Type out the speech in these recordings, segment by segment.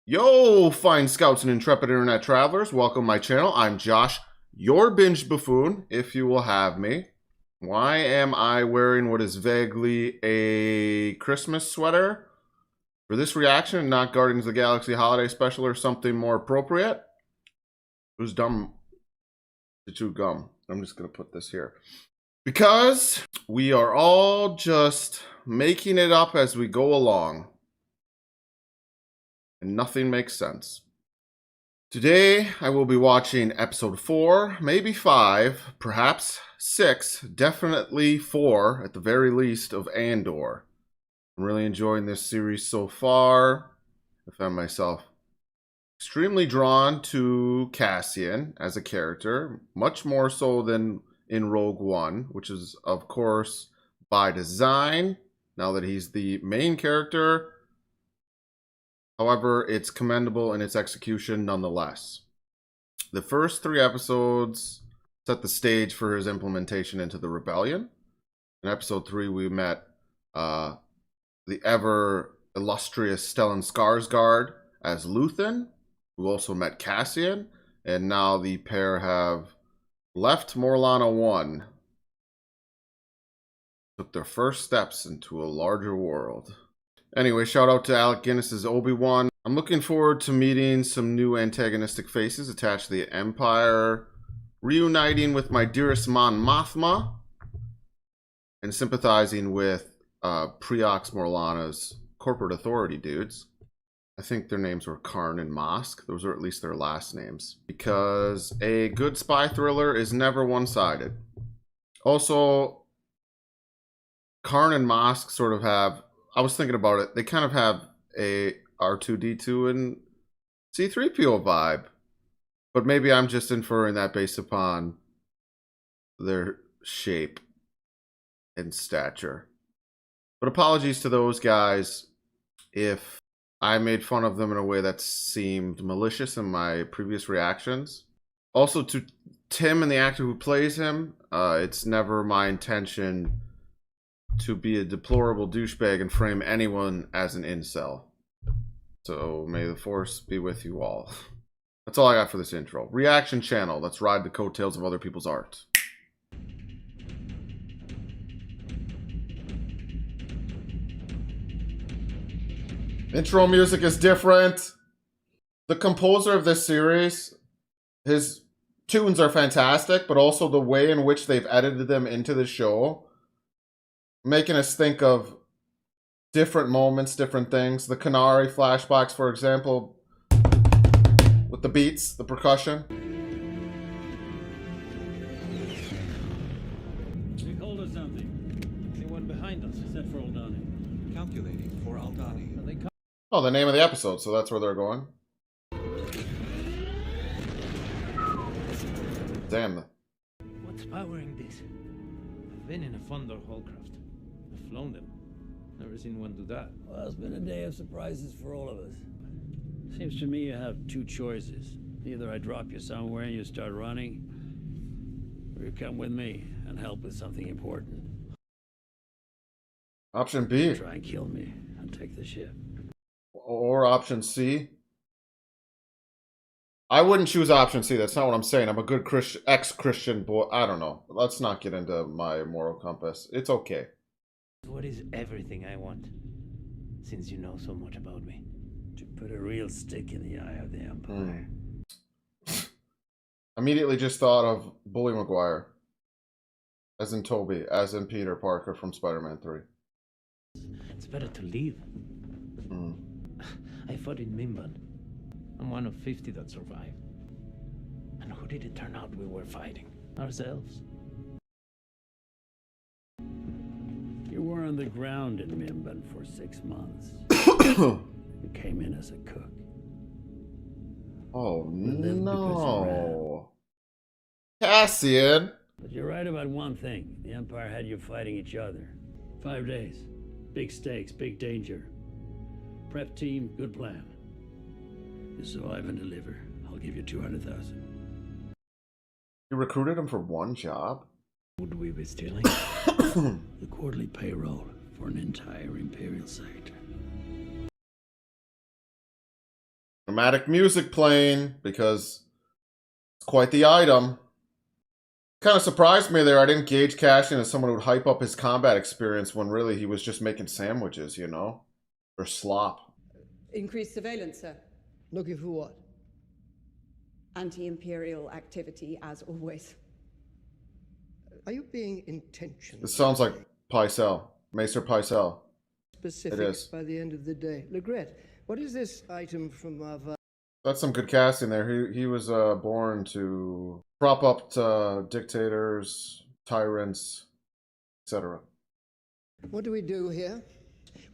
Yo, fine scouts and intrepid internet travelers, welcome to my channel. I'm Josh, your Binge Buffoon, if you will have me. Why am I wearing what is vaguely a Christmas sweater? For this reaction, not Guardians of the Galaxy holiday special or something more appropriate? Who's dumb to chew gum? I'm just going to put this here. Because we are all just making it up as we go along. And nothing makes sense. Today, I will be watching episode 4, maybe 5, perhaps 6, definitely 4 at the very least of Andor. I'm really enjoying this series so far. I found myself extremely drawn to Cassian as a character, much more so than in Rogue One, which is, of course, by design, now that he's the main character. However, it's commendable in its execution nonetheless. The first 3 episodes set the stage for his implementation into the rebellion. In episode 3, we met the ever illustrious Stellan Skarsgård as Luthen, who also met Cassian, and now the pair have left Morlana 1, took their first steps into a larger world. Anyway, shout out to Alec Guinness's Obi-Wan. I'm looking forward to meeting some new antagonistic faces attached to the Empire, reuniting with my dearest Mon Mothma, and sympathizing with Preox Morlana's corporate authority dudes. I think their names were Karn and Mosk. Those are at least their last names. Because a good spy thriller is never one-sided. Also, Karn and Mosk sort of have... I was thinking about it. They kind of have a R2-D2 and C-3PO vibe. But maybe I'm just inferring that based upon their shape and stature. But apologies to those guys if I made fun of them in a way that seemed malicious in my previous reactions. Also to Tim and the actor who plays him, it's never my intention to be a deplorable douchebag and frame anyone as an incel. So may the force be with you all. That's all I got for this intro. Reaction channel. Let's ride the coattails of other people's art. Intro music is different. The composer of this series, his tunes are fantastic, but also the way in which they've edited them into the show, making us think of different moments, different things. The Canary flashbacks, for example, with the beats, the percussion. Take hold of something. Anyone behind us? Set for Aldhani. Calculating for Aldhani. Oh, the name of the episode, so that's where they're going. Damn. What's powering this? I've been in a Fondor Hallcraft. I've flown them. Never seen one do that. Well, it's been a day of surprises for all of us. Seems to me you have 2 choices. Either I drop you somewhere and you start running, or you come with me and help with something important. Option B. Try and kill me and take the ship. Or option C. I wouldn't choose option C. That's not what I'm saying. I'm a good ex-Christian boy. I don't know. Let's not get into my moral compass. It's okay. What is everything I want? Since you know so much about me. To put a real stick in the eye of the Empire. Immediately just thought of Bully Maguire. As in Toby. As in Peter Parker from Spider-Man 3. It's better to leave. I fought in Mimban. I'm one of 50 that survived. And who did it turn out we were fighting? Ourselves. You were on the ground in Mimban for 6 months. You came in as a cook. Oh lived no. Cassian! But you're right about one thing. The Empire had you fighting each other. 5 days. Big stakes, big danger. Prep team, good plan. You survive and deliver. I'll give you 200,000. You recruited him for one job? Would we be stealing? The quarterly payroll for an entire Imperial sector. Dramatic music playing because it's quite the item. Kind of surprised me there. I didn't gauge Cassian as someone who would hype up his combat experience when really he was just making sandwiches, you know? Or slop. Increased surveillance, sir. Looking for what? Anti-imperial activity, as always. Are you being intentional? This sounds like Pycelle. Maester Pycelle. Specific It is. by the end of the day. Legret, what is this item from our... That's some good casting there. He was born to prop up dictators, tyrants, etc. What do we do here?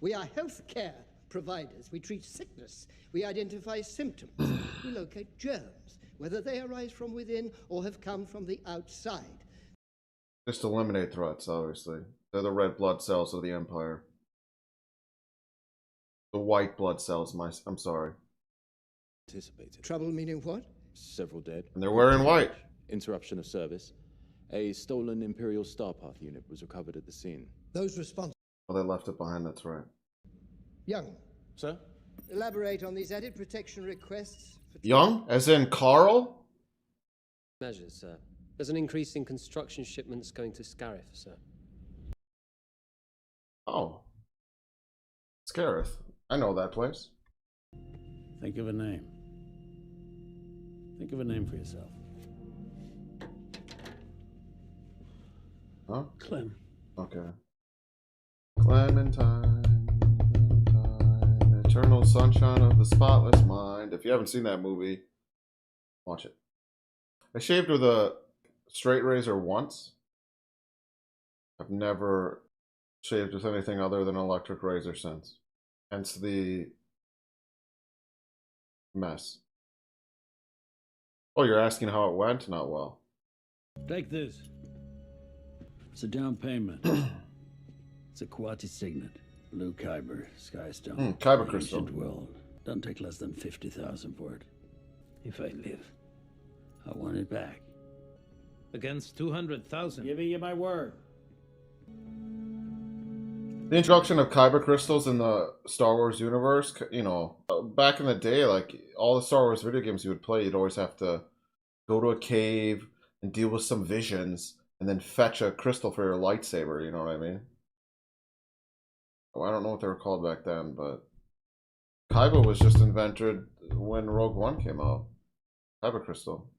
We are healthcare providers. We treat sickness. We identify symptoms. We locate germs, whether they arise from within or have come from the outside. Just eliminate threats, obviously. They're the red blood cells of the Empire. The white blood cells, I'm sorry. Anticipated. Trouble meaning what? Several dead. And they're wearing white. Interruption of service. A stolen Imperial Starpath unit was recovered at the scene. Those responsible. Oh, they left it behind, that's right. Young, Sir? elaborate on these added protection requests. Young? As in Carl? Measures, sir. There's an increase in construction shipments going to Scarif, sir. Oh. Scarif. I know that place. Think of a name. Think of a name for yourself. Huh? Clem. Okay. Clementine, Eternal Sunshine of the Spotless Mind. If you haven't seen that movie, watch it. I shaved with a straight razor once. I've never shaved with anything other than an electric razor since. Hence the mess. Oh, you're asking how it went? Not well. Take this. It's a down payment. It's a Quati signet. Blue Kyber, Skystone. Kyber crystal. Ancient world. Don't take less than 50,000 for it. If I live, I want it back. Against 200,000. Giving you my word. The introduction of Kyber crystals in the Star Wars universe, you know, back in the day, like all the Star Wars video games you would play, you'd always have to go to a cave and deal with some visions and then fetch a crystal for your lightsaber, you know what I mean? Well, I don't know what they were called back then, but Kyber was just invented when Rogue One came out. Kyber crystal.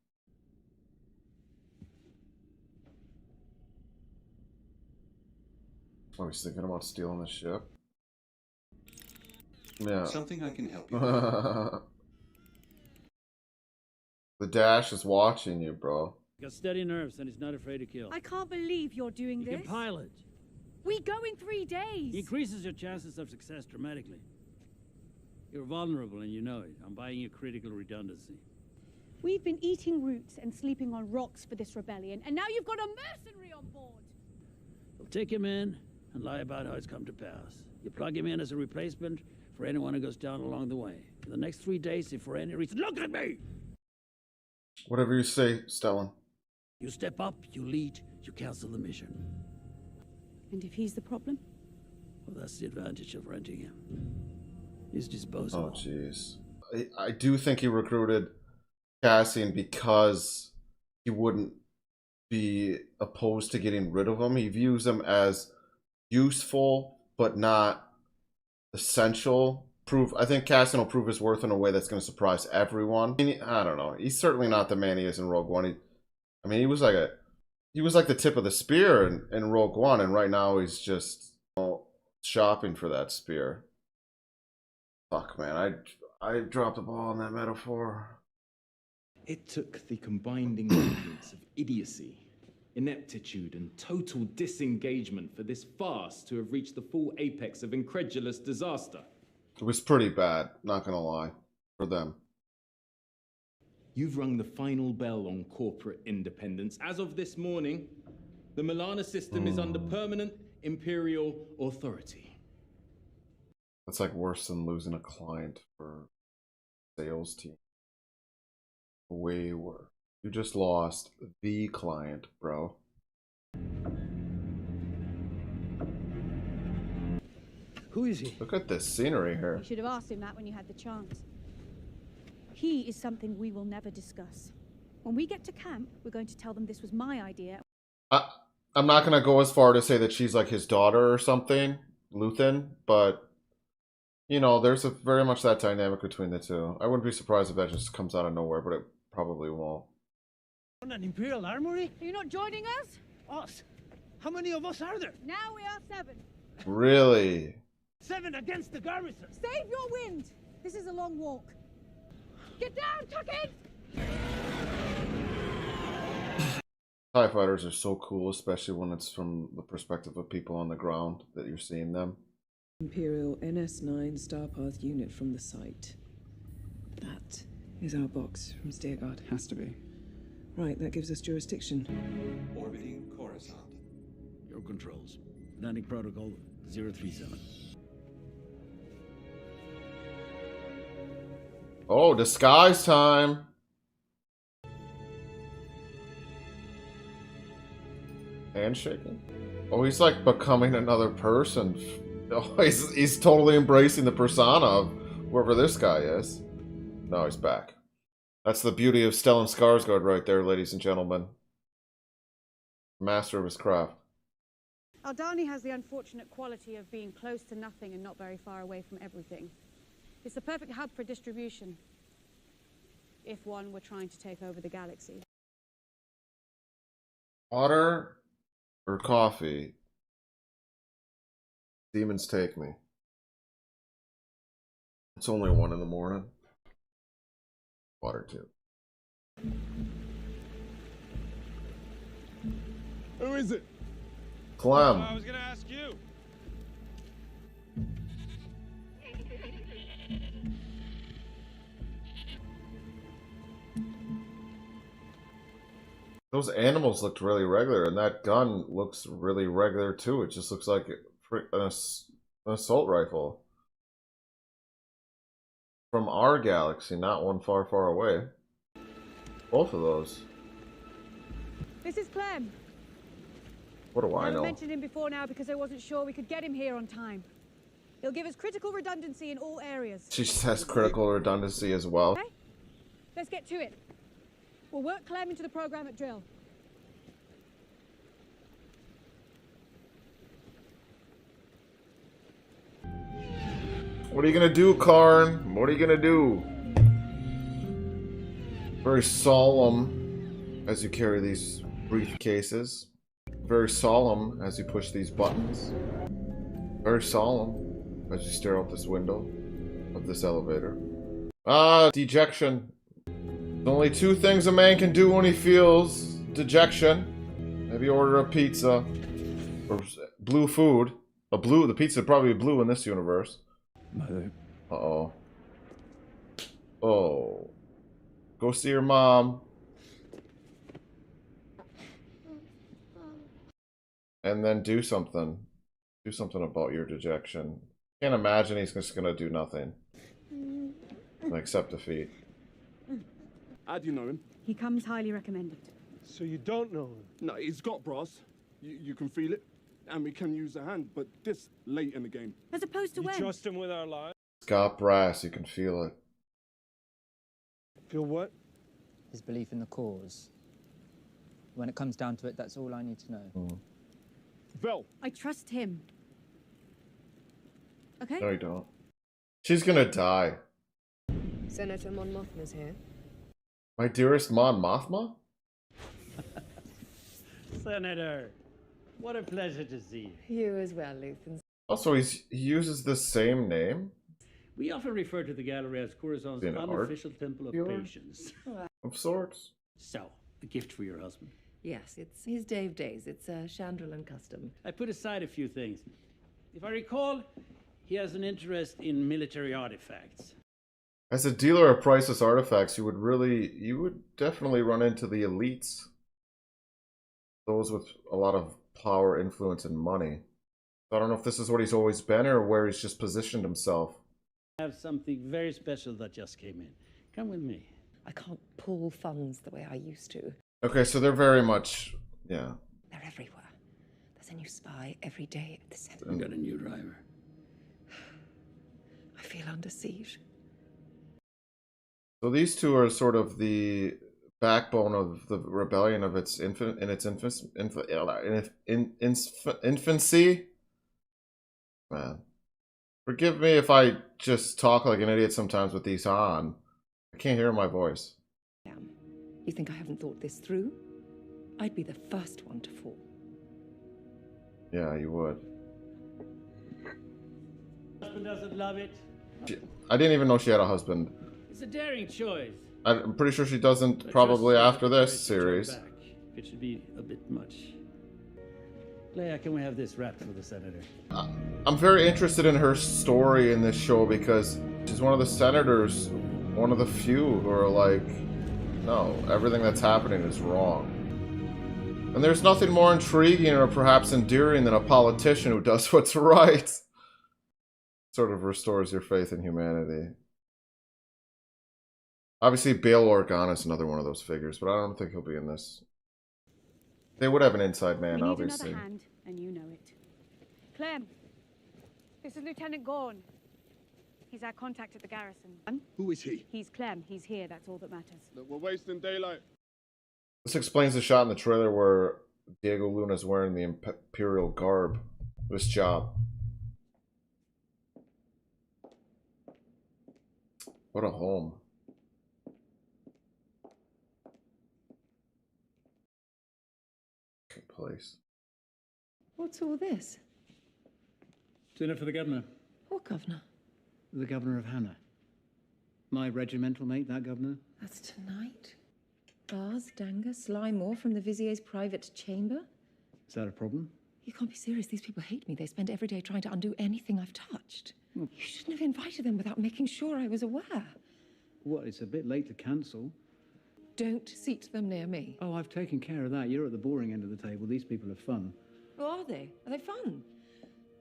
Oh, he's thinking about stealing the ship. Yeah. Something I can help you The Dash is watching you, bro. He's got steady nerves and he's not afraid to kill. I can't believe you're doing You this. can pilot. We go in 3 days. He increases your chances of success dramatically. You're vulnerable and you know it. I'm buying you critical redundancy. We've been eating roots and sleeping on rocks for this rebellion, and now you've got a mercenary on board. You'll take him in and lie about how it's come to pass. You plug him in as a replacement for anyone who goes down along the way. For the next 3 days, if for any reason, look at me! Whatever you say, Stellan. You step up, you lead, you cancel the mission. And if he's the problem? Well, that's the advantage of renting him. He's disposable. Oh, jeez. I do think he recruited Cassian because he wouldn't be opposed to getting rid of him. He views him as useful, but not essential. I think Cassian will prove his worth in a way that's going to surprise everyone. I don't know. He's certainly not the man he is in Rogue One. He was like the tip of the spear in Rogue One, and right now he's just shopping for that spear. Fuck, man, I dropped the ball on that metaphor. It took the combined ingredients of idiocy, ineptitude, and total disengagement for this farce to have reached the full apex of incredulous disaster. It was pretty bad, not gonna lie, for them. You've rung the final bell on corporate independence. As of this morning, the Milana system is under permanent imperial authority. That's like worse than losing a client for sales team. Way worse. You just lost the client, bro. Who is he? Look at this scenery here. You should have asked him that when you had the chance. He is something we will never discuss. When we get to camp, we're going to tell them this was my idea. I'm not going to go as far to say that she's like his daughter or something, Luthen, but, you know, there's very much that dynamic between the two. I wouldn't be surprised if that just comes out of nowhere, but it probably won't. On an Imperial armory? Are you not joining us? Us? How many of us are there? Now we are 7. Really? 7 against the garrison. Save your wind! This is a long walk. Get down, tuck in! TIE fighters are so cool, especially when it's from the perspective of people on the ground that you're seeing them. Imperial NS9 Starpath unit from the site. That is our box from Steergard. Has to be. Right, that gives us jurisdiction. Orbiting Coruscant. Your controls. Landing protocol 037. Oh, disguise time! Handshaking? Oh, he's like becoming another person. Oh, he's totally embracing the persona of whoever this guy is. No, he's back. That's the beauty of Stellan Skarsgård right there, ladies and gentlemen. Master of his craft. Aldhani has the unfortunate quality of being close to nothing and not very far away from everything. It's the perfect hub for distribution, if one were trying to take over the galaxy. Water or coffee? Demons take me. It's only 1 in the morning. Water too. Who is it? Clem. I was gonna ask you. Those animals looked really regular, and that gun looks really regular too. It just looks like an assault rifle. From our galaxy, not one far, far away. Both of those. This is Clem. What do I I know? mentioned him before now because I wasn't sure we could get him here on time. He'll give us critical redundancy in all areas. She has critical redundancy as well. Okay, let's get to it. We'll work Clem into the program at drill. What are you gonna do, Karn? What are you gonna do? Very solemn as you carry these briefcases. Very solemn as you push these buttons. Very solemn as you stare out this window of this elevator. Ah, dejection. There's only 2 things a man can do when he feels dejection. Maybe order a pizza. Or blue food. The pizza would probably be blue in this universe. Mother. Uh-oh. Oh. Go see your mom. And then do something. Do something about your dejection. Can't imagine he's just gonna do nothing. Accept defeat. How do you know him? He comes highly recommended. So you don't know him? No, he's got brass. You can feel it. And we can use a hand, but this late in the game. As opposed to You when? trust him with our lives? It's got brass, you can feel it. Feel what? His belief in the cause. When it comes down to it, that's all I need to know. Vel! I trust him. Okay? No, you don't. She's gonna die. Senator Mon Mothma's here. My dearest Mon Mothma? Senator, what a pleasure to see you. You as well, Luthen. Also, he uses the same name? We often refer to the gallery as Coruscant's An art unofficial temple of dealer? patience. Of sorts. So, a gift for your husband. Yes, it's his day of days. It's a Chandrilan custom. I put aside a few things. If I recall, he has an interest in military artifacts. As a dealer of priceless artifacts, you would definitely run into the elites. Those with a lot of power, influence, and money. I don't know if this is what he's always been or where he's just positioned himself. I have something very special that just came in. Come with me. I can't pull funds the way I used to. Okay, so they're very much, yeah. They're everywhere. There's a new spy every day at the center. I've got a new driver. I feel under siege. So these two are sort of the backbone of the rebellion of its infancy. Man, forgive me if I just talk like an idiot sometimes with these on. I can't hear my voice. You think I haven't thought this through? I'd be the first one to fall. Yeah, you would. Husband doesn't love it. I didn't even know she had a husband. It's a daring choice. I'm pretty sure she doesn't probably after this series. It should be a bit much. Leia, can we have this wrapped for the senator? I'm very interested in her story in this show because she's one of the senators, one of the few who are like, no, everything that's happening is wrong. And there's nothing more intriguing or perhaps endearing than a politician who does what's right. Sort of restores your faith in humanity. Obviously, Bail Organa is another one of those figures, but I don't think he'll be in this. They would have an inside man, we need obviously. Another hand, and you know it. Clem, this is Lieutenant Gorn. He's our contact at the garrison. Who is he? He's Clem. He's here. That's all that matters. Look, we're wasting daylight. This explains the shot in the trailer where Diego Luna's wearing the Imperial garb. This job. What a home. Good place. What's all this? Dinner for the governor. What governor? The governor of Hannah. My regimental mate, that governor. That's tonight. Bars, Danga, Sly Moore from the Vizier's private chamber. Is that a problem? You can't be serious. These people hate me. They spend every day trying to undo anything I've touched. You shouldn't have invited them without making sure I was aware. What, it's a bit late to cancel. Don't seat them near me. Oh, I've taken care of that. You're at the boring end of the table. These people are fun. Oh, are they? Are they fun?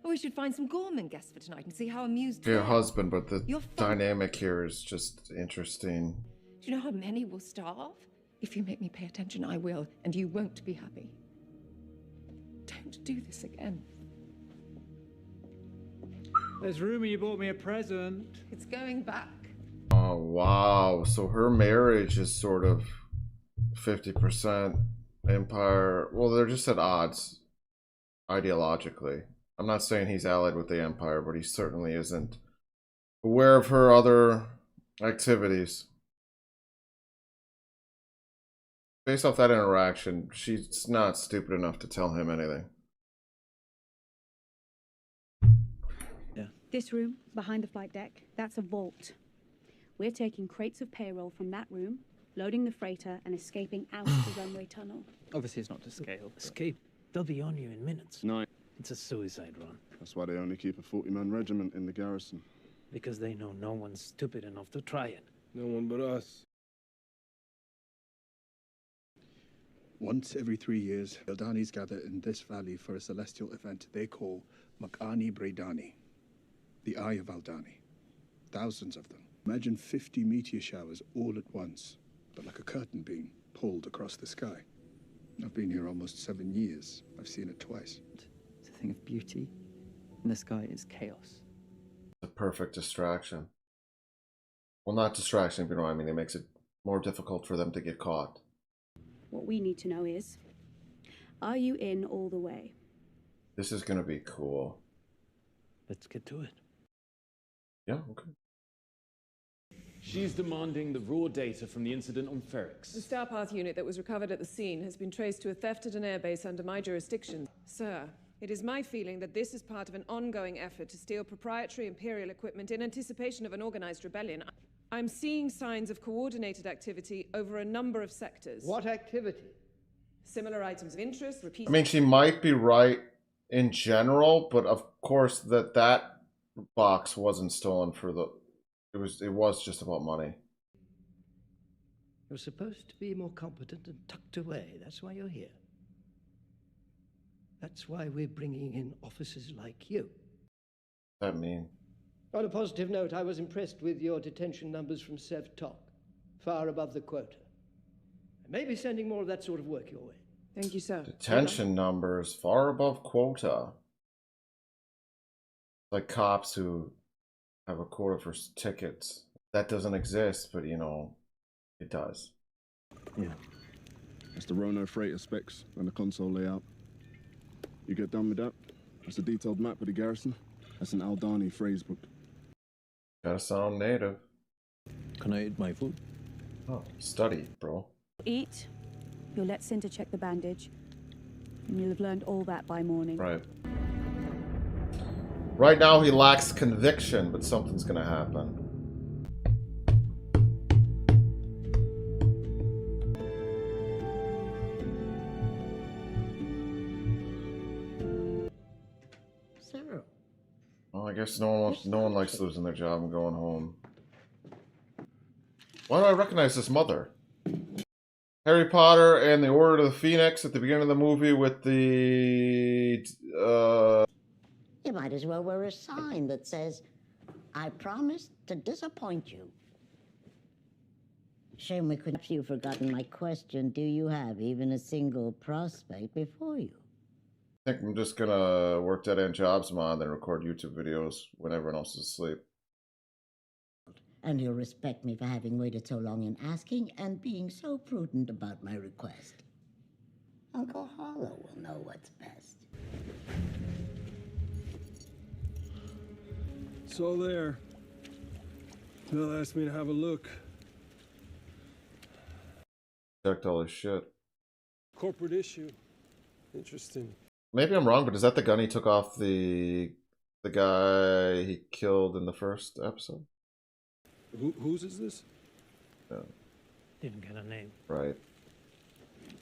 Oh, we should find some Gorman guests for tonight and see how amused Your they are. husband, but the dynamic here is just interesting. Do you know how many will starve? If you make me pay attention, I will, and you won't be happy. Don't do this again. There's rumor you bought me a present. It's going back. Oh, wow. So her marriage is sort of 50% Empire. Well, they're just at odds ideologically. I'm not saying he's allied with the Empire, but he certainly isn't aware of her other activities. Based off that interaction, she's not stupid enough to tell him anything. This room, behind the flight deck, that's a vault. We're taking crates of payroll from that room, loading the freighter, and escaping out the runway tunnel. Obviously, it's not to scale. Escape. They'll be on you in minutes. No. It's a suicide run. That's why they only keep a 40-man regiment in the garrison. Because they know no one's stupid enough to try it. No one but us. Once every 3 years, Aldhanis gather in this valley for a celestial event they call Mak'ani Bredani, the Eye of Aldhani. Thousands of them. Imagine 50 meteor showers all at once, but like a curtain being pulled across the sky. I've been here almost 7 years. I've seen it twice. It's a thing of beauty, and the sky is chaos. The perfect distraction. Well, not distraction, but you know what I mean. It makes it more difficult for them to get caught. What we need to know is, are you in all the way? This is going to be cool. Let's get to it. Yeah, okay. She's demanding the raw data from the incident on Ferrix. The Starpath unit that was recovered at the scene has been traced to a theft at an airbase under my jurisdiction. Sir, it is my feeling that this is part of an ongoing effort to steal proprietary Imperial equipment in anticipation of an organized rebellion. I'm seeing signs of coordinated activity over a number of sectors. What activity? Similar items of interest, repeat. I mean, she might be right in general, but of course that box wasn't stolen for the... It was just about money. You're supposed to be more competent and tucked away. That's why you're here. That's why we're bringing in officers like you. What does that mean? On a positive note, I was impressed with your detention numbers from Sev Tok. Far above the quota. I may be sending more of that sort of work your way. Thank you, sir. Detention numbers far above quota. Like cops who have a quota for tickets. that doesn't exist, but you know, it does. Yeah. That's the Rono freighter specs and the console layout. You get done with that? That's a detailed map of the garrison. That's an Aldhani phrase book. Gotta sound native. Can I eat my food? Oh, study, bro. Eat. You'll let Cinta check the bandage. And you'll have learned all that by morning. Right. Right now he lacks conviction, but something's gonna happen. Sarah. Well, I guess no one likes losing their job and going home. Why do I recognize this mother? Harry Potter and the Order of the Phoenix at the beginning of the movie with the You might as well wear a sign that says, "I promise to disappoint you." Shame we couldn't. You've forgotten my question. Do you have even a single prospect before you? I think I'm just gonna work dead-end jobs, Mom, then record YouTube videos when everyone else is asleep. And you'll respect me for having waited so long in asking and being so prudent about my request. Uncle Harlow will know what's best. It's all there. Bill asked me to have a look. Checked all his shit. Corporate issue. Interesting. Maybe I'm wrong, but is that the gun he took off the guy he killed in the first episode? Whose is this? Yeah. Didn't get a name. Right.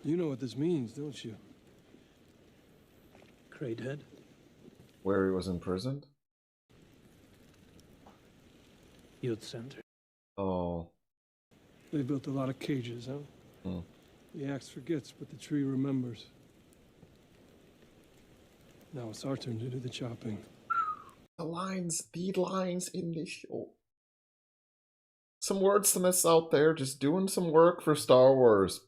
You know what this means, don't you? Cratehead. Where he was imprisoned? Youth center. Oh. They built a lot of cages, huh? Hmm. The axe forgets, but the tree remembers. Now it's our turn to do the chopping. The lines in this show. Some wordsmiths out there just doing some work for Star Wars.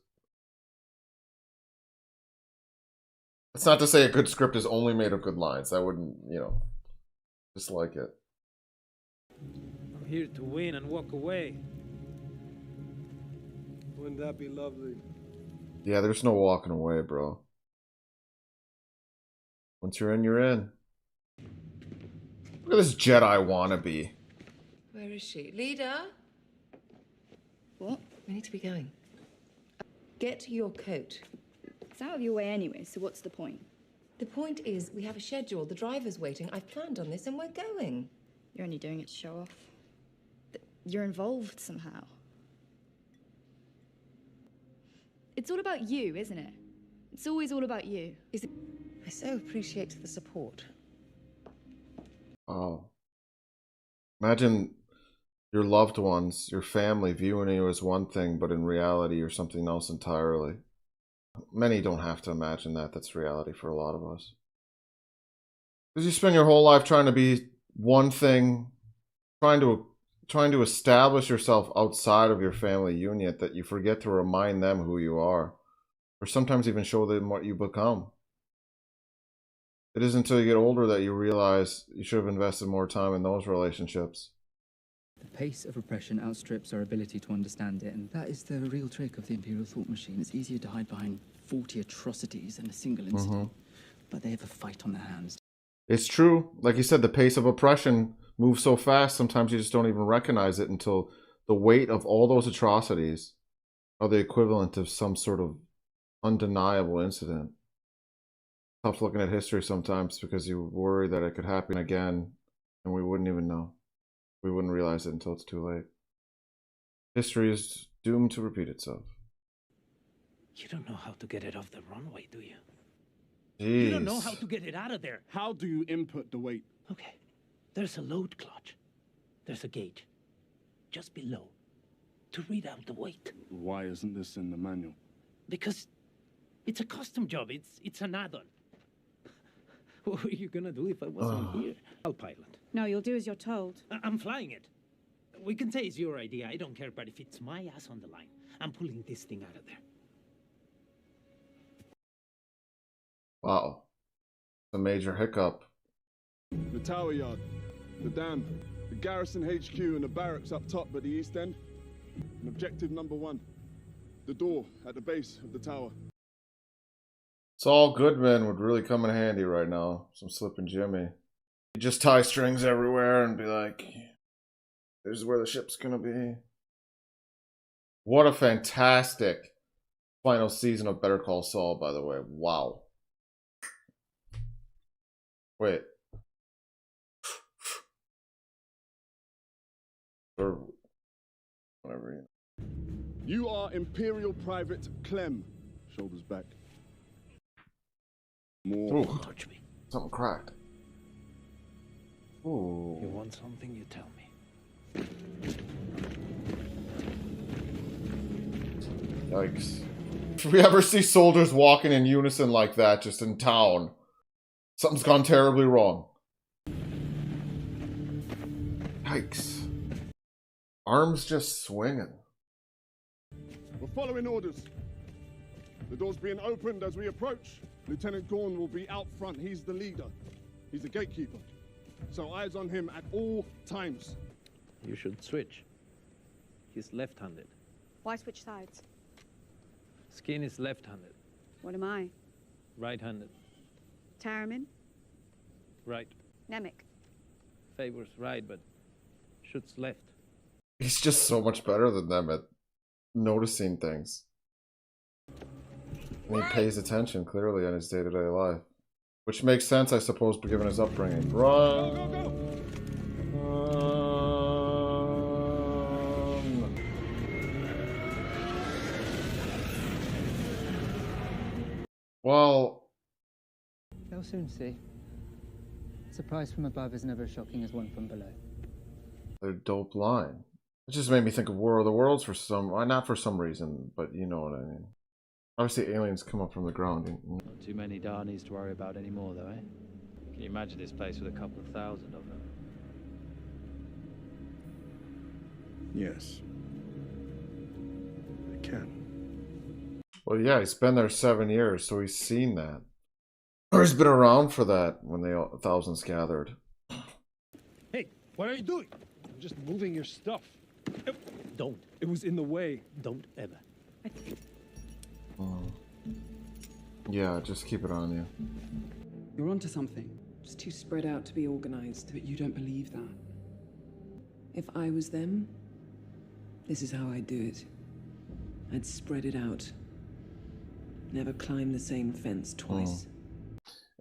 It's not to say a good script is only made of good lines. I wouldn't, you know, dislike it. I'm here to win and walk away. Wouldn't that be lovely? Yeah, there's no walking away, bro. Once you're in, you're in. Look at this Jedi wannabe. Where is she? Leader? What? We need to be going. Get your coat. It's out of your way anyway, so what's the point? The point is, we have a schedule. The driver's waiting. I've planned on this and we're going. You're only doing it to show off. You're involved somehow. It's all about you, isn't it? It's always all about you. I so appreciate the support. Oh. Imagine your loved ones, your family viewing you as one thing, but in reality you're something else entirely. Many don't have to imagine that. That's reality for a lot of us. Because you spend your whole life trying to be one thing, trying to establish yourself outside of your family unit, that you forget to remind them who you are, or sometimes even show them what you become. It isn't until you get older that you realize you should have invested more time in those relationships. The pace of repression outstrips our ability to understand it, and that is the real trick of the Imperial thought machine. It's easier to hide behind 40 atrocities than a single incident, but they have a fight on their hands. It's true. Like you said, the pace of oppression moves so fast, sometimes you just don't even recognize it until the weight of all those atrocities are the equivalent of some sort of undeniable incident. Tough looking at history sometimes because you worry that it could happen again and we wouldn't even know. We wouldn't realize it until it's too late. History is doomed to repeat itself. You don't know how to get it off the runway, do you? Jeez. You don't know how to get it out of there. How do you input the weight? Okay. There's a load clutch. There's a gauge. Just below. To read out the weight. Why isn't this in the manual? Because it's a custom job. It's an add-on. What were you gonna do if I wasn't here? I'll pilot. No, you'll do as you're told. I'm flying it. We can say it's your idea. I don't care, but if it's my ass on the line, I'm pulling this thing out of there. Wow. A major hiccup. The tower yard, the dam, the garrison HQ and the barracks up top at the east end. And objective number 1, the door at the base of the tower. Saul Goodman would really come in handy right now. Some Slippin' Jimmy. You just tie strings everywhere and be like, this is where the ship's gonna be. What a fantastic final season of Better Call Saul, by the way. Wow. Wait. Or whatever. You are Imperial Private Clem. Shoulders back. More. Ooh, touch me. Something cracked. Ooh. You want something, you tell me. Yikes. If we ever see soldiers walking in unison like that just in town, something's gone terribly wrong. Yikes. Arms just swinging. We're following orders. The door's being opened as we approach. Lieutenant Gorn will be out front. He's the leader. He's the gatekeeper. So eyes on him at all times. You should switch. He's left-handed. Why switch sides? Skin is left-handed. What am I? Right-handed. Taramin? Right. Nemec? Favors right, but shoots left. He's just so much better than them at noticing things. And he pays attention clearly on his day-to-day life. Which makes sense, I suppose, given his upbringing. Run! Go, go, go! Well... They'll soon see. A surprise from above is never as shocking as one from below. Their dope line. It just made me think of War of the Worlds for some... Well, not for some reason, but you know what I mean. Obviously, aliens come up from the ground. Not too many Darnies to worry about anymore, though, eh? Can you imagine this place with a couple of thousand of them? Yes. I can. Well, yeah, he's been there 7 years, so he's seen that. Or he's been around for that when the thousands gathered. Hey, what are you doing? I'm just moving your stuff. Don't. It was in the way. Don't ever. Yeah, just keep it on you. You're onto something. Just too spread out to be organized, but you don't believe that. If I was them, this is how I'd do it. I'd spread it out. Never climb the same fence twice.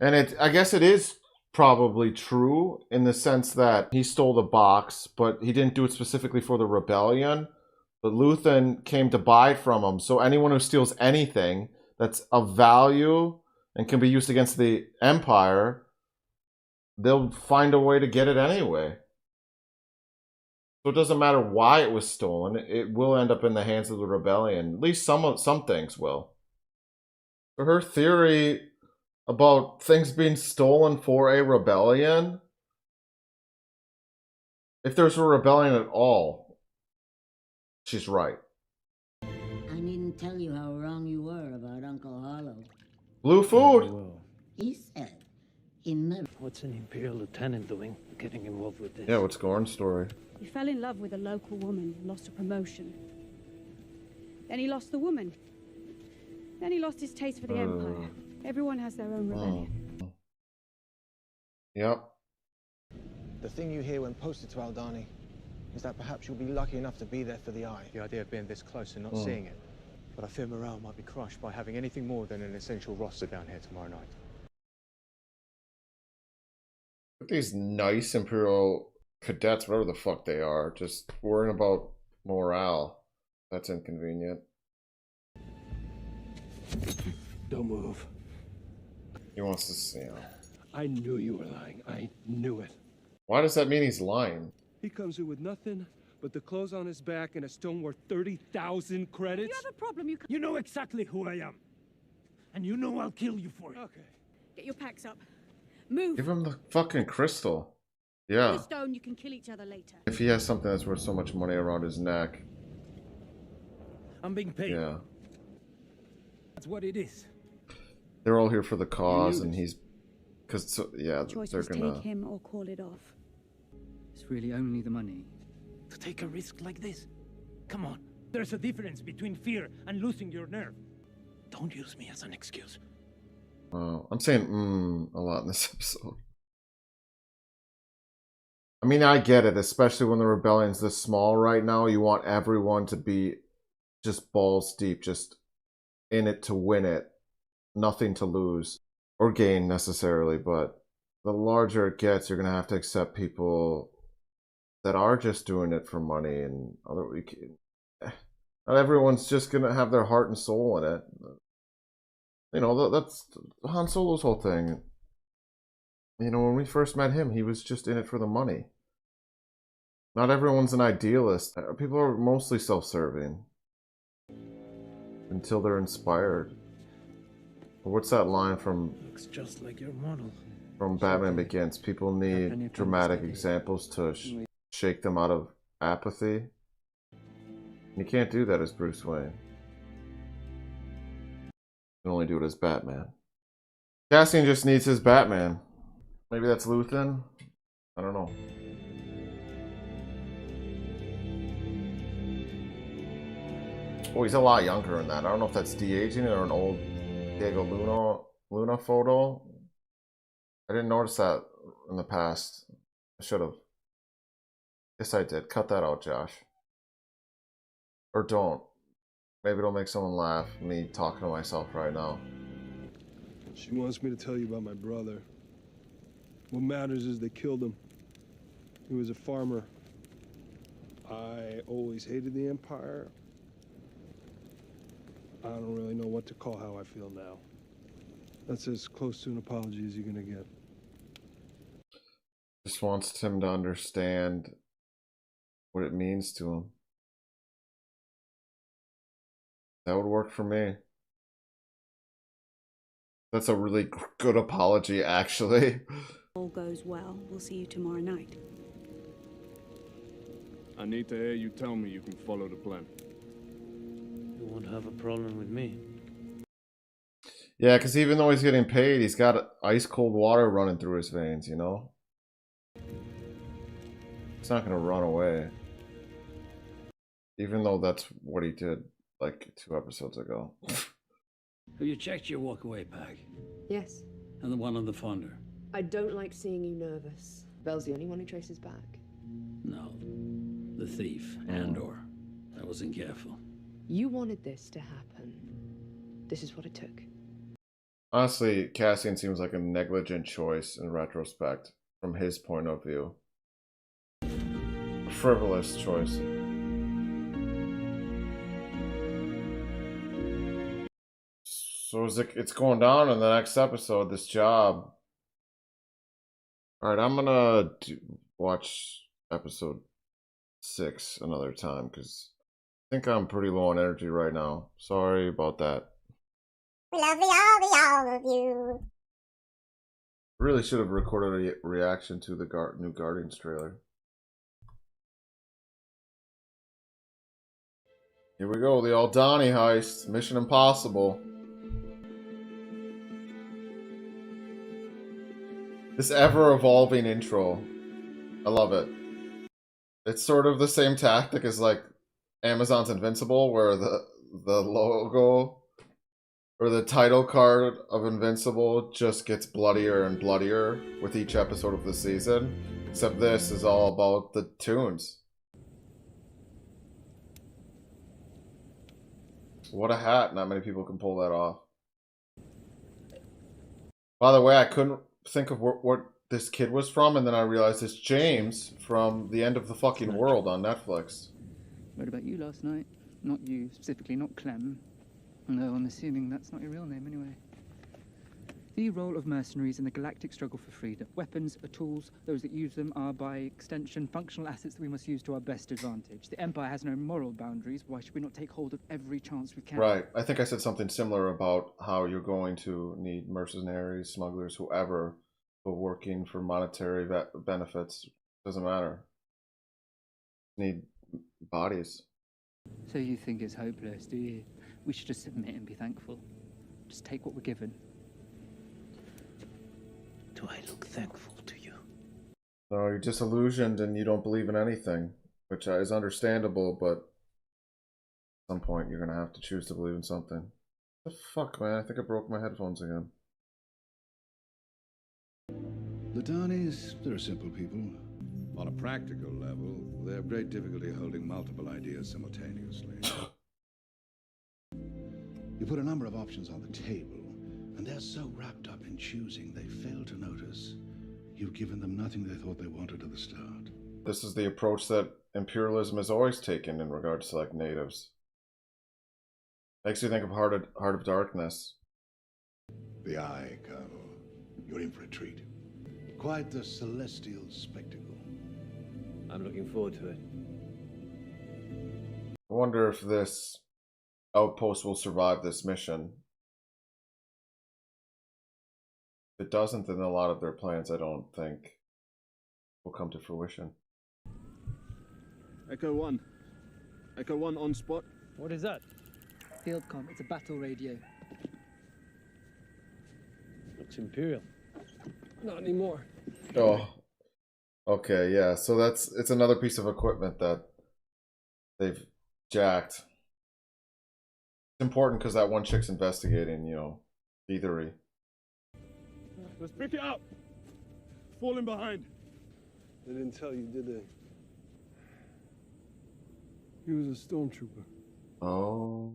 And I guess it is probably true in the sense that he stole the box, but he didn't do it specifically for the rebellion. But Luthen came to buy from him, so anyone who steals anything that's of value and can be used against the Empire, they'll find a way to get it anyway. So it doesn't matter why it was stolen, it will end up in the hands of the rebellion. At least some things will. So her theory about things being stolen for a rebellion, if there's a rebellion at all, she's right. I needn't tell you how wrong you were about Uncle Hollow. Blue food! He said he never... What's an Imperial lieutenant doing, getting involved with this? Yeah, what's Gorn's story? He fell in love with a local woman, lost a promotion. Then he lost the woman. Then he lost his taste for the Empire. Everyone has their own rebellion. Yep. The thing you hear when posted to Aldhani is that perhaps you'll be lucky enough to be there for the Eye. The idea of being this close and not seeing it. But I fear morale might be crushed by having anything more than an essential roster down here tomorrow night. These nice Imperial cadets, whatever the fuck they are, just worrying about morale. That's inconvenient. Don't move. He wants to see him. I knew you were lying. I knew it. Why does that mean he's lying? He comes here with nothing but the clothes on his back and a stone worth 30,000 credits. You have a problem, You know exactly who I am. And you know I'll kill you for it. Okay. Get your packs up. Move. Give him the fucking crystal. The Yeah. stone, you can kill each other later. If he has something that's worth so much money around his neck. I'm being paid. Yeah. That's what it is. They're all here for the cause, and he's... Because, yeah, The choice they're was gonna... take him or call it off. It's really only the money. To take a risk like this? Come on. There's a difference between fear and losing your nerve. Don't use me as an excuse. I'm saying a lot in this episode. I mean, I get it, especially when the rebellion's this small right now. You want everyone to be just balls deep, just in it to win it. Nothing to lose or gain necessarily, but the larger it gets, you're going to have to accept people that are just doing it for money, and not everyone's just going to have their heart and soul in it. You know, that's Han Solo's whole thing. You know, when we first met him, he was just in it for the money. Not everyone's an idealist. People are mostly self-serving. Until they're inspired. What's that line from... Looks just like your model. From Batman Begins? People need dramatic examples to shake them out of apathy. You can't do that as Bruce Wayne. You can only do it as Batman. Cassian just needs his Batman. Maybe that's Luthen? I don't know. Oh, he's a lot younger in that. I don't know if that's de-aging or an old Diego Luna photo. I didn't notice that in the past. I should have. Yes, I did. Cut that out, Josh. Or don't. Maybe it'll make someone laugh, me talking to myself right now. She wants me to tell you about my brother. What matters is they killed him. He was a farmer. I always hated the Empire. I don't really know what to call how I feel now. That's as close to an apology as you're gonna get. Just wants him to understand what it means to him. That would work for me. That's a really good apology, actually. All goes well. We'll see you tomorrow night. I need to hear you tell me you can follow the plan. You won't have a problem with me. Yeah, because even though he's getting paid, he's got ice cold water running through his veins, you know? He's not going to run away. Even though that's what he did like 2 episodes ago. Have you checked your walkaway bag? Yes. And the one on the fonder? I don't like seeing you nervous. Belle's the only one who traces back. No. The thief, Andor. I wasn't careful. You wanted this to happen. This is what it took. Honestly, Cassian seems like a negligent choice in retrospect, from his point of view. A frivolous choice. So it's going down in the next episode, this job. Alright, I'm gonna watch episode 6 another time, because I think I'm pretty low on energy right now. Sorry about that. Love all of you. Really should have recorded a reaction to the new Guardians trailer. Here we go, the Aldhani heist. Mission Impossible. This ever-evolving intro. I love it. It's sort of the same tactic as like Amazon's Invincible, where the logo or the title card of Invincible just gets bloodier and bloodier with each episode of the season. Except this is all about the tunes. What a hat. Not many people can pull that off. By the way, I couldn't think of what this kid was from, and then I realized it's James from The End of the Fucking World on Netflix. Read about you last night. Not you specifically, not Clem. No, I'm assuming that's not your real name anyway. The role of mercenaries in the galactic struggle for freedom. Weapons are tools. Those that use them are, by extension, functional assets that we must use to our best advantage. The Empire has no moral boundaries. Why should we not take hold of every chance we can? Right. I think I said something similar about how you're going to need mercenaries, smugglers, whoever, but working for monetary benefits. Doesn't matter. Need bodies. So you think it's hopeless, do you? We should just submit and be thankful. Just take what we're given. Do I look thankful to you? So you're disillusioned and you don't believe in anything, which is understandable, but at some point you're gonna have to choose to believe in something. What the fuck, man? I think I broke my headphones again. The Dawneys, they're simple people. On a practical level, they have great difficulty holding multiple ideas simultaneously. You put a number of options on the table, and they're so wrapped up in choosing, they fail to notice you've given them nothing they thought they wanted at the start. This is the approach that imperialism has always taken in regards to like natives. Makes you think of Heart of Darkness. The Eye, Colonel. You're in for a treat. Quite the celestial spectacle. I'm looking forward to it. I wonder if this outpost will survive this mission. If it doesn't, then a lot of their plans, I don't think, will come to fruition. Echo 1. Echo 1 on spot. What is that? Field comm, it's a battle radio. Looks Imperial. Not anymore. Oh. Okay, yeah. So it's another piece of equipment that they've jacked. It's important because that one chick's investigating, you know, thievery. Let's pick it up. Falling behind. They didn't tell you, did they? He was a stormtrooper. Oh.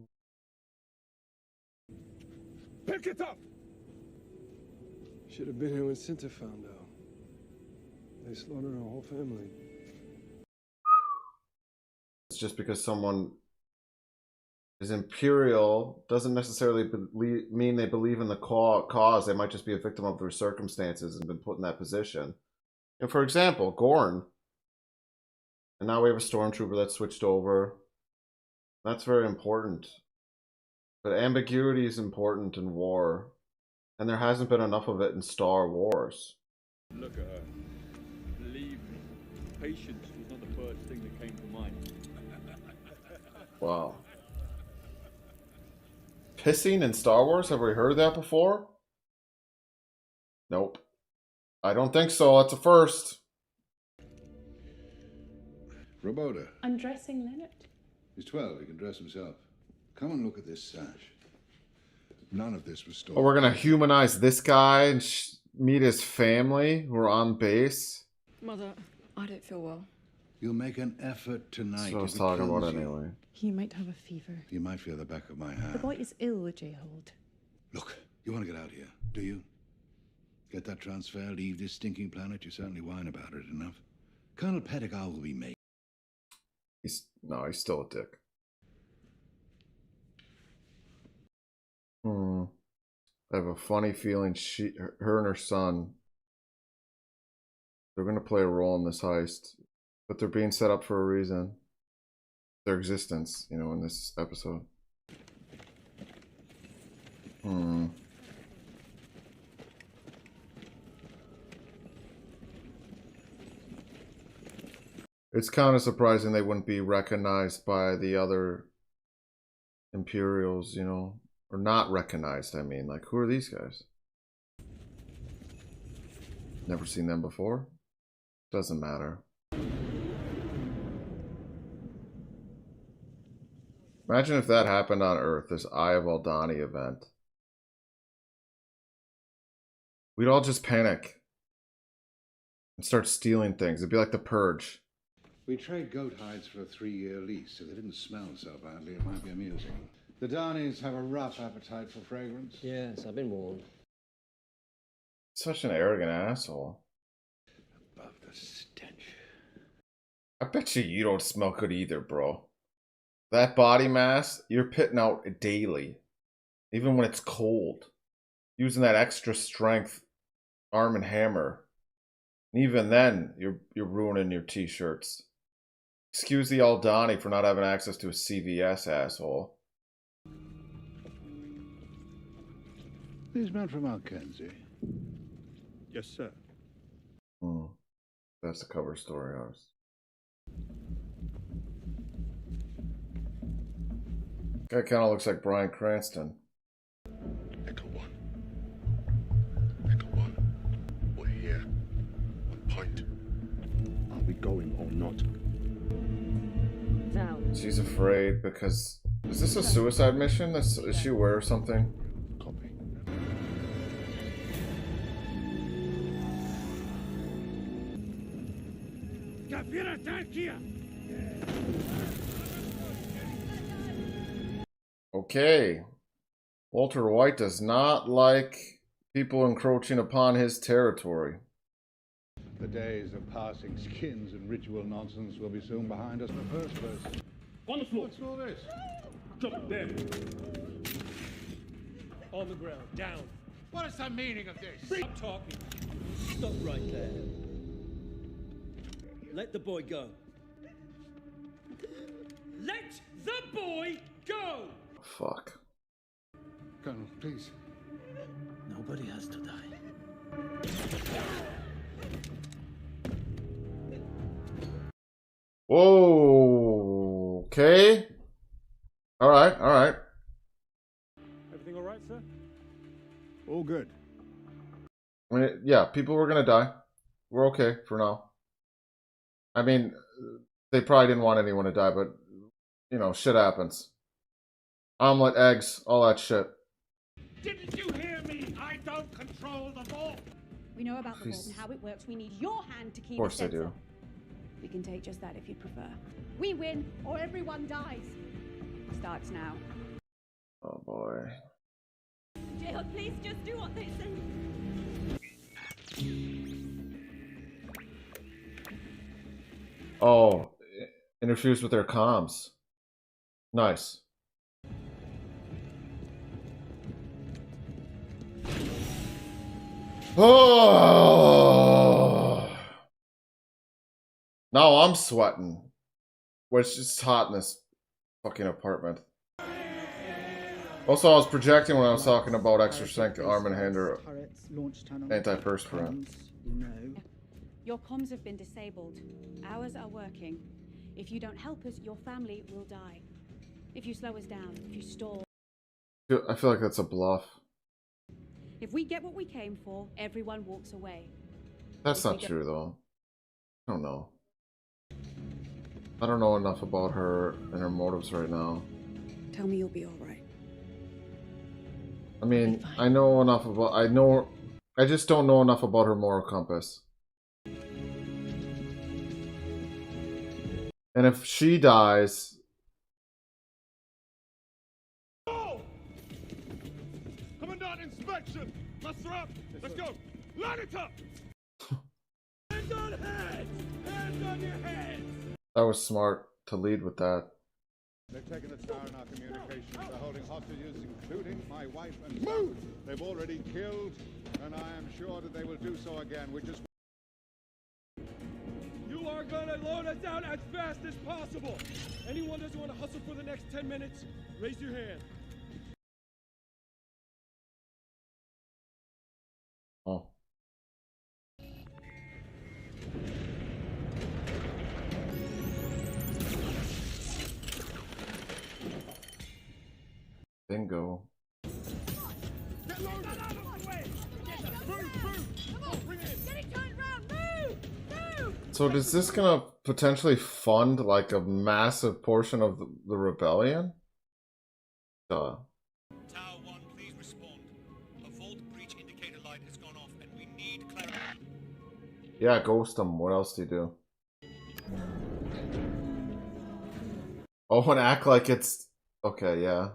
Pick it up! Should have been here when Cinta found out. They slaughtered our whole family. It's just because someone is imperial doesn't necessarily mean they believe in the cause. They might just be a victim of their circumstances and been put in that position. And for example, Gorn. And now we have a stormtrooper that switched over. That's very important. But ambiguity is important in war. And there hasn't been enough of it in Star Wars. Look at her. Believe me, patience was not the first thing that came to mind. Wow. Pissing in Star Wars? Have we heard that before? Nope. I don't think so. That's a first. Roboda. Undressing Leonard. He's 12. He can dress himself. Come and look at this sash. None of this was stolen. Oh, we're gonna humanize this guy and meet his family who are on base. Mother, I don't feel well. You'll make an effort tonight. That's what I was If it talking about kills you, anyway. He might have a fever. You might feel the back of my The hand. boy is ill, J-Hold. Look, you want to get out of here, do you? Get that transfer, leave this stinking planet. You certainly whine about it enough. Colonel Pettigar will be made. He's still a dick. I have a funny feeling her and her son, they're going to play a role in this heist, but they're being set up for a reason. Their existence, you know, in this episode. It's kind of surprising they wouldn't be recognized by the other Imperials, you know. Or not recognized, I mean. Like, who are these guys? Never seen them before? Doesn't matter. Imagine if that happened on Earth, this Eye of Aldhani event. We'd all just panic. And start stealing things. It'd be like the Purge. We trade goat hides for a 3-year lease. If they didn't smell so badly, it might be amusing. The Dawneys have a rough appetite for fragrance. Yes, I've been warned. Such an arrogant asshole. Above the stench. I bet you don't smell good either, bro. That body mass, you're pitting out daily. Even when it's cold. Using that extra strength Arm and Hammer. And even then, you're ruining your t-shirts. Excuse the Aldhani for not having access to a CVS, asshole. These men from Alkenzie. Yes, sir. That's the cover story, ours. Guy kind of looks like Bryan Cranston. Echo 1. Echo 1. We're here. On point. She's afraid because... Is this a suicide mission? Is she aware of something? Copy. Okay. Walter White does not like people encroaching upon his territory. The days of passing skins and ritual nonsense will be soon behind us in the first place. On the floor. What's all this? Drop there. On the ground. Down. What is the meaning of this? Stop talking. Stop right there. Let the boy go. Let the boy go! Fuck. Colonel, please. Nobody has to die. Whoa. Okay. All right. All right. Everything all right, sir? All good. I mean, yeah, people were gonna die. We're okay for now. I mean, they probably didn't want anyone to die, but you know, shit happens. Omelet, eggs, all that shit. Didn't you hear me? I don't control the vault. We know about the vault and how it works. We need your hand to keep Of course they do. We can take just that if you prefer. We win or everyone dies. Starts now. Oh boy. Jill, please just do what they say. Oh, interferes with their comms. Nice. Oh. Now I'm sweating. Which is hot in this fucking apartment. Also, I was projecting when I was talking about extra sync arm and hand or antiperspirant. Your comms have been disabled. Ours are working. If you don't help us, your family will die. If you slow us down, if you stall. I feel like that's a bluff. If we get what we came for, everyone walks away. That's not true, though. I don't know. I don't know enough about her and her motives right now. Tell me you'll be all right. I mean, I know enough about... I just don't know enough about her moral compass. And if she dies... Oh! Commandant inspection! Muster up! Let's go! Line it up! Hands on heads! Hands on your heads! That was smart to lead with that. They've taken the tower in our communications. They're holding hostages, including my wife and son. They've already killed, and I am sure that they will do so again, which is... You are gonna load us out as fast as possible. Anyone doesn't want to hustle for the next 10 minutes, raise your hand. Oh. Bingo. Get low! Get out of the way! Move! Come on, bring it in! Get it turned around! Move! So is this gonna potentially fund like a massive portion of the rebellion? Tower 1, please respond. A vault breach indicator light has gone off and we need clarity. Yeah, ghost them. What else do you do? Oh, and act like it's... Okay, yeah.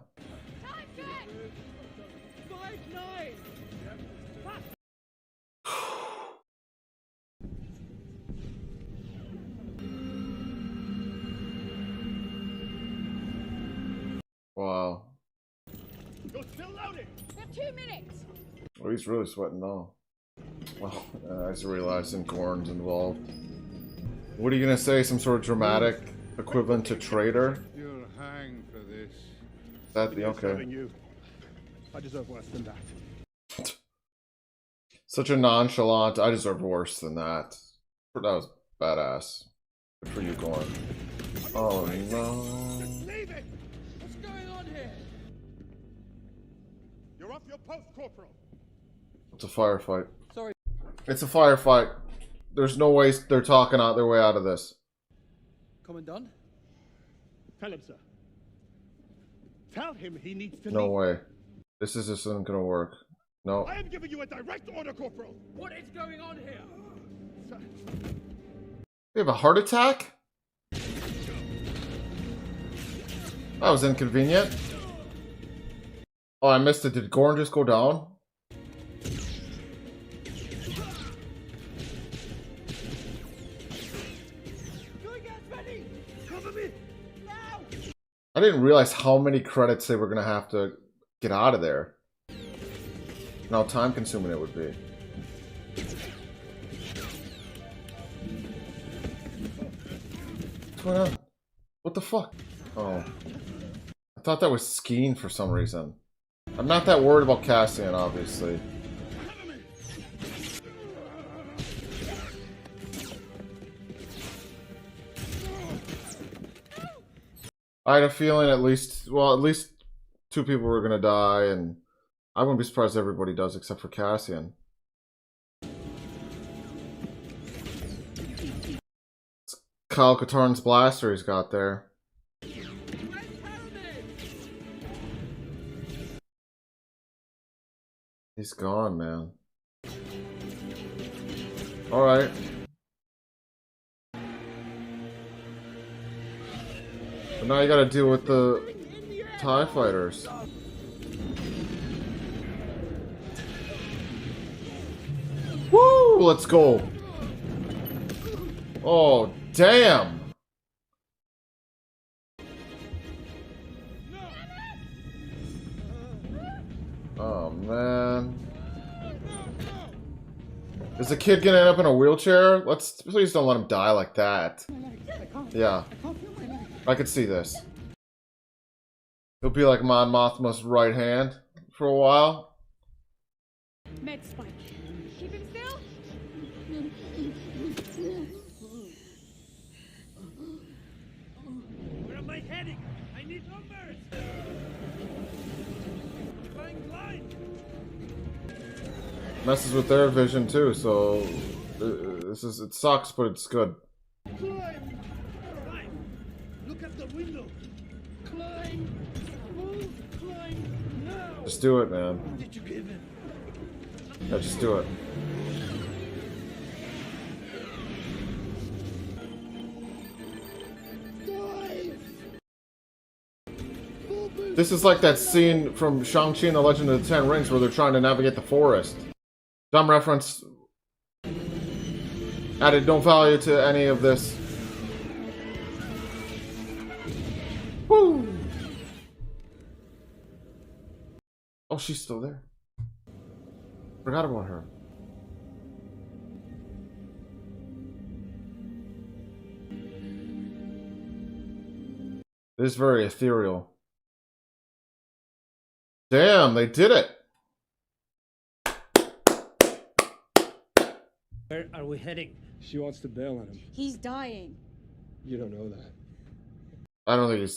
Wow. You're still loading! We have 2 minutes! Oh, he's really sweating now. Well, I just realized Gorn's involved. What are you gonna say? Some sort of dramatic equivalent to traitor? You'll hang for this. Is that the okay? You. I deserve worse than that. Such a nonchalant. I deserve worse than that. That was badass. Good for you, Gorn. Oh no. Leave it! What's going on here? You're off your post, Corporal. It's a firefight. Sorry. It's a firefight. There's no way they're talking out their way out of this. Commandant? Tell him, sir. Tell him he needs to No leave. way. This isn't gonna work. No. I am giving you a direct order, Corporal. What is going on here? Sir. We have a heart attack? That was inconvenient. Oh, I missed it. Did Gorn just go down? I didn't realize how many credits they were gonna have to get out of there. And how time consuming it would be. What's going on? What the fuck? Oh. I thought that was skiing for some reason. I'm not that worried about Cassian, obviously. I had a feeling at least 2 people were gonna die, and I wouldn't be surprised if everybody does except for Cassian. It's Kyle Katarn's blaster he's got there. He's gone, man. Alright. But now you gotta deal with the TIE fighters. Woo! Let's go. Oh, damn! Oh, man. Is the kid gonna end up in a wheelchair? Please don't let him die like that. Yeah. I could see this. He'll be like Mon Mothma's right hand for a while. Med spike. Keep him still. Where am I heading? I need numbers. Flying blind. Messes with their vision too, so it sucks, but it's good. Climb. Climb. Look at the window. Climb. Move. Climb now. Just do it, man. What did you give him? Yeah, just do it. This is like that scene from Shang-Chi and the Legend of the Ten Rings where they're trying to navigate the forest. Dumb reference. Added no value to any of this. Woo! Oh, she's still there. Forgot about her. It is very ethereal. Damn, they did it! Where are we heading? She wants to bail on him. He's dying. You don't know that.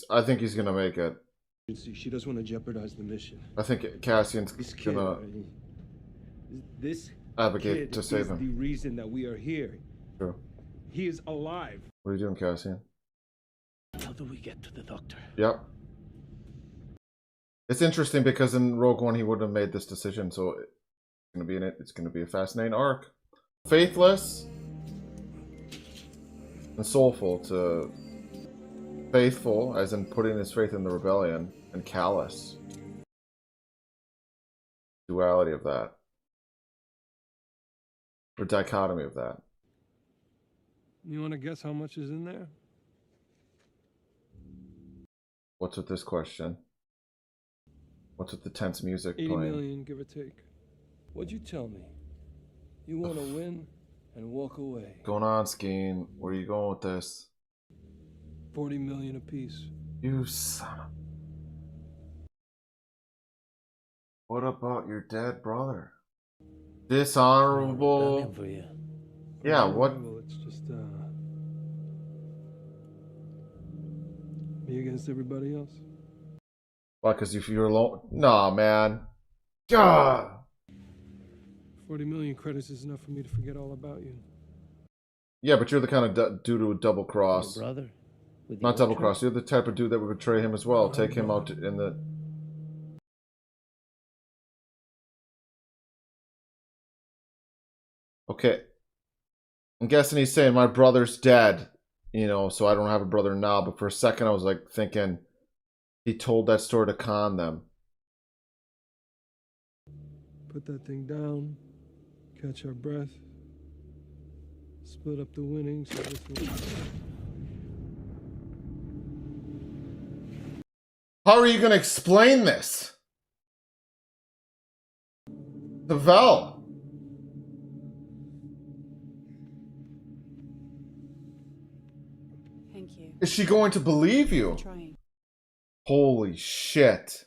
I think he's gonna make it. She doesn't want to jeopardize the mission. I think Cassian's This kid, gonna this advocate kid to save is him. the reason that we are here. True. He is alive. What are you doing, Cassian? How do we get to the doctor? Yep. It's interesting because in Rogue One he wouldn't have made this decision, so it's gonna be a fascinating arc. Faithless and soulful to faithful, as in putting his faith in the rebellion, and callous. Duality of that. Or dichotomy of that. You want to guess how much is in there? What's with this question? What's with the tense music 80 playing? million, give or take. What'd you tell me? You want to win and walk away. Going on, Skeen. Where are you going with this? 40 million apiece. You son of... What about your dead brother? Dishonorable... For you. Yeah, what... Well, it's just, me against everybody else. Why, because if you're alone... Nah, man. Gah! 40 million credits is enough for me to forget all about you. Yeah, but you're the kind of dude who would double cross. Brother, with the Not old double trick. cross. You're the type of dude that would betray him as well. Take him out in the... Okay. I'm guessing he's saying my brother's dead. You know, so I don't have a brother now. But for a second I was like thinking he told that story to con them. Put that thing down. Catch our breath. Split up the winnings. So this will... How are you going to explain this to Vel? Thank you. Is she going to believe you? Trying. Holy shit.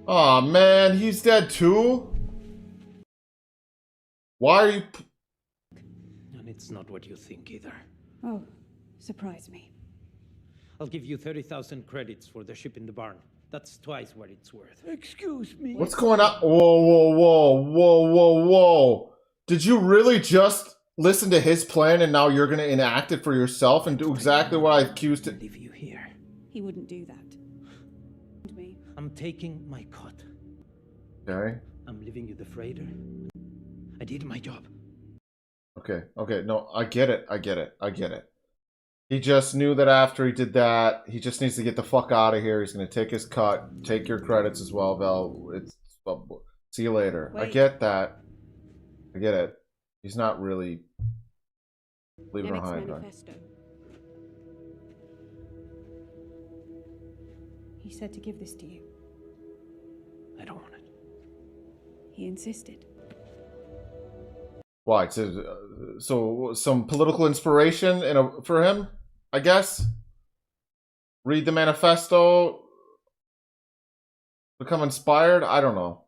Aw, man, he's dead too? Why are you... And it's not what you think either. Oh, surprise me. I'll give you 30,000 credits for the ship in the barn. That's twice what it's worth. Excuse me. What's going on? Whoa, whoa, whoa, whoa, whoa, whoa. Did you really just listen to his plan and now you're going to enact it for yourself and do exactly what I accused it? Leave you here. He wouldn't do that. Me. I'm taking my cut. Okay. I'm leaving you the freighter. I did my job. Okay, okay. No, I get it. I get it. I get it. He just knew that after he did that, he just needs to get the fuck out of here. He's going to take his cut. Take your credits as well, Vel. It's, see you later. Wait. I get that. I get it. He's not really leaving Nemec's behind, right? manifesto. He said to give this to you. I don't want it. He insisted. Why? So some political inspiration for him, I guess? Read the manifesto? Become inspired? I don't know.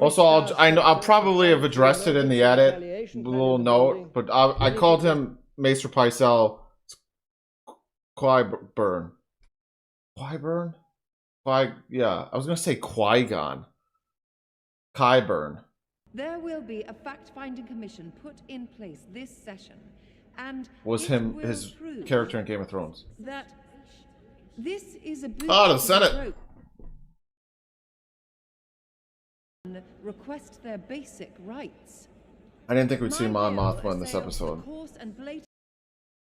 Also, I'll probably have addressed it in the edit, a little note, but I called him Maester Pycelle Qui-Burn. Qui-Burn? Yeah, I was going to say Qui-Gon. Qyburn. There will be a fact-finding commission put in place this session, and Was his character in Game of Thrones. That this is a the Senate. Request their basic rights. I didn't think we'd see Mon Mothma in this episode.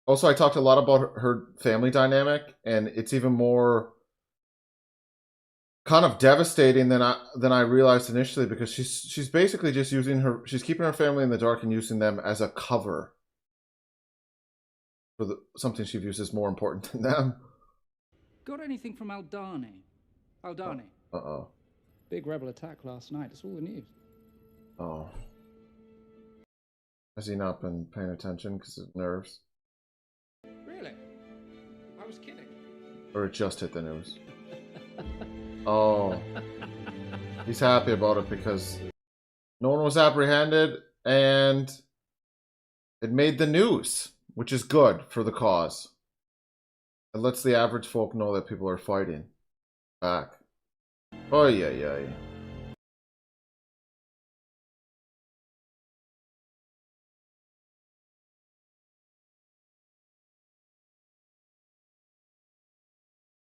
Also, I talked a lot about her family dynamic, and it's even more kind of devastating than I realized initially, because she's basically just she's keeping her family in the dark and using them as a cover for something she views as more important than them. Got anything from Aldhani? Aldhani. Uh-oh. Big rebel attack last night. It's all the news. Oh. Has he not been paying attention because of nerves? Really? I was kidding. Or it just hit the news? Oh. He's happy about it because no one was apprehended and it made the news, which is good for the cause. It lets the average folk know that people are fighting back. Oh, yeah.